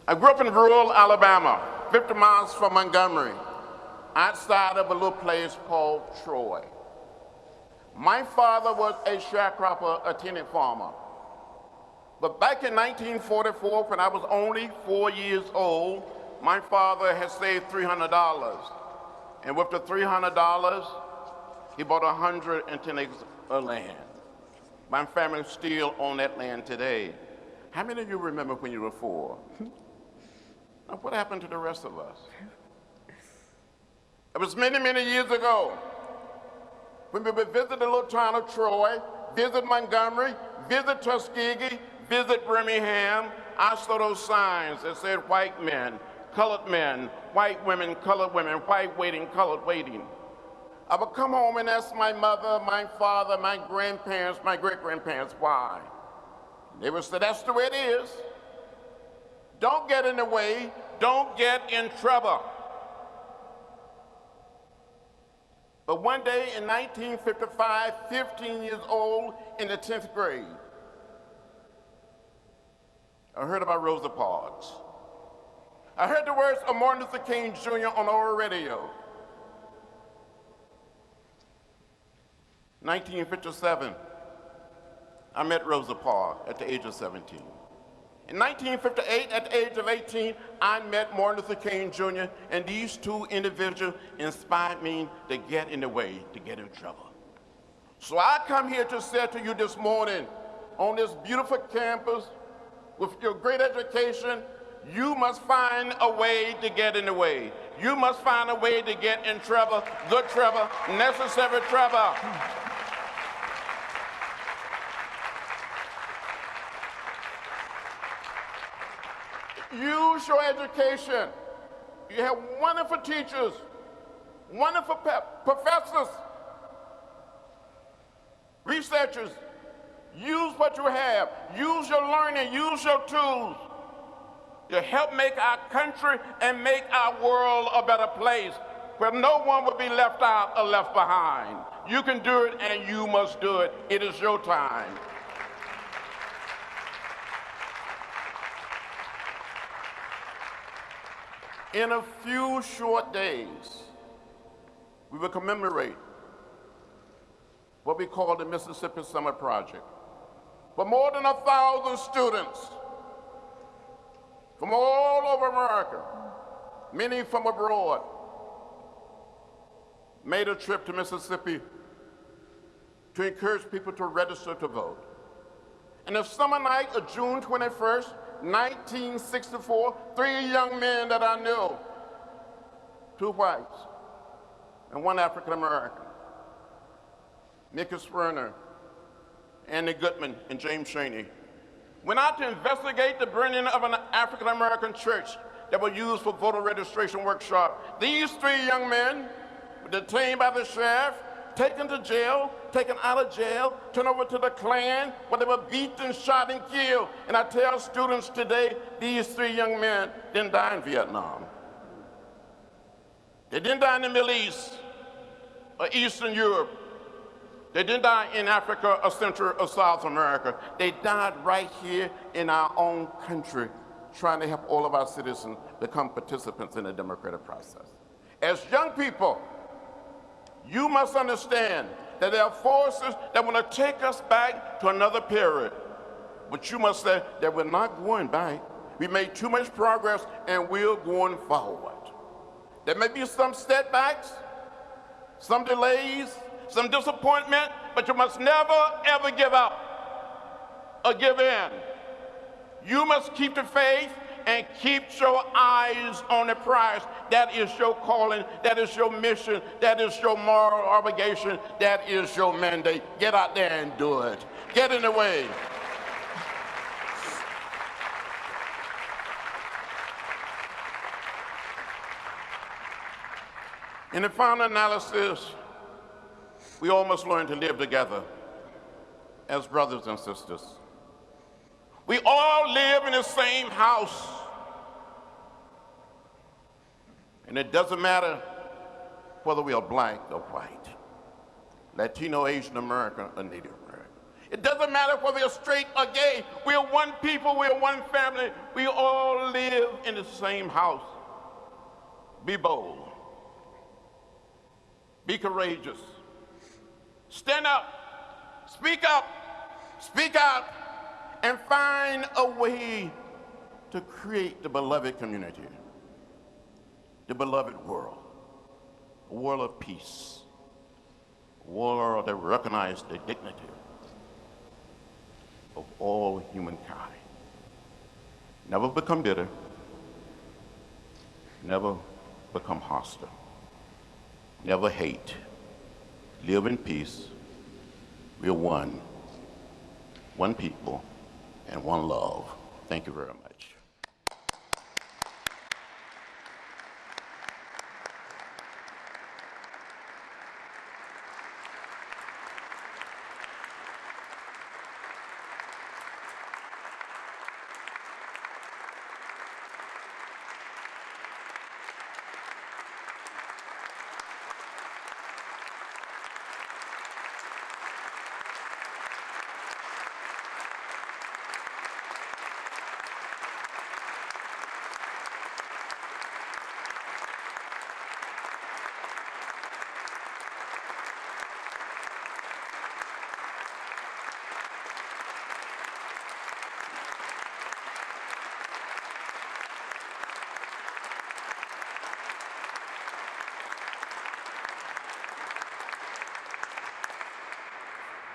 I grew up in rural Alabama, 50 miles from Montgomery, outside of a little place called Troy. My father was a sharecropper, a tenant farmer. But back in 1944, when I was only 4 years old, my father had saved $300. And with the $300, he bought 110 acres of land. My family still own that land today. How many of you remember when you were 4? Now, what happened to the rest of us? It was many, many years ago when we would visit the little town of Troy, visit Montgomery, visit Tuskegee, visit Birmingham. I saw those signs that said white men, white women, colored women, white waiting, colored waiting. I would come home and ask my mother, my father, my grandparents, my great-grandparents, why? They would say, that's the way it is. Don't get in the way. Don't get in trouble. But one day in 1955, 15 years old, in the 10th grade, I heard about Rosa Parks. I heard the words of Martin Luther King Jr. on our radio. 1957, I met Rosa Parks at the age of 17. In 1958, at the age of 18, I met Martin Luther King Jr., and these two individuals inspired me to get in the way, to get in trouble. So I come here to say to you this morning, on this beautiful campus, with your great education, you must find a way to get in the way. You must find a way to get in trouble, good trouble, necessary trouble. Use your education. You have wonderful teachers, wonderful professors, researchers. Use what you have. Use your learning. Use your tools to help make our country and make our world a better place where no one will be left out or left behind. You can do it, and you must do it. It is your time. In a few short days, we will commemorate what we call the Mississippi Summer Project. For more than 1,000 students from all over America, many from abroad, made a trip to Mississippi to encourage people to register to vote. And the summer night of June 21st, 1964, 3 young men that I knew, 2 whites and 1 African American, Mickey Werner, Andy Goodman, and James Chaney, went out to investigate the burning of an African American church that was used for voter registration workshop. These 3 young men were detained by the sheriff, taken to jail, taken out of jail, turned over to the Klan, where they were beaten, shot, and killed. And I tell students today, these 3 young men didn't die in Vietnam. They didn't die in the Middle East or Eastern Europe. They didn't die in Africa or Central or South America. They died right here in our own country, trying to help all of our citizens become participants in the democratic process. As young people, you must understand that there are forces that want to take us back to another period. But you must say that we're not going back. We made too much progress, and we're going forward. There may be some setbacks, some delays, some disappointment, but you must never, ever give up or give in. You must keep the faith and keep your eyes on the prize. That is your calling, that is your mission, that is your moral obligation, that is your mandate. Get out there and do it. Get in the way. In the final analysis, we all must learn to live together as brothers and sisters. We all live in the same house. And it doesn't matter whether we are black or white, Latino, Asian American, or Native American. It doesn't matter whether you're straight or gay. We're one people, we're one family. We all live in the same house. Be bold. Be courageous. Stand up, speak out, and find a way to create the beloved community, the beloved world, a world of peace, a world that recognizes the dignity of all humankind. Never become bitter, never become hostile, never hate, live in peace. We're one people and one love. Thank you very much.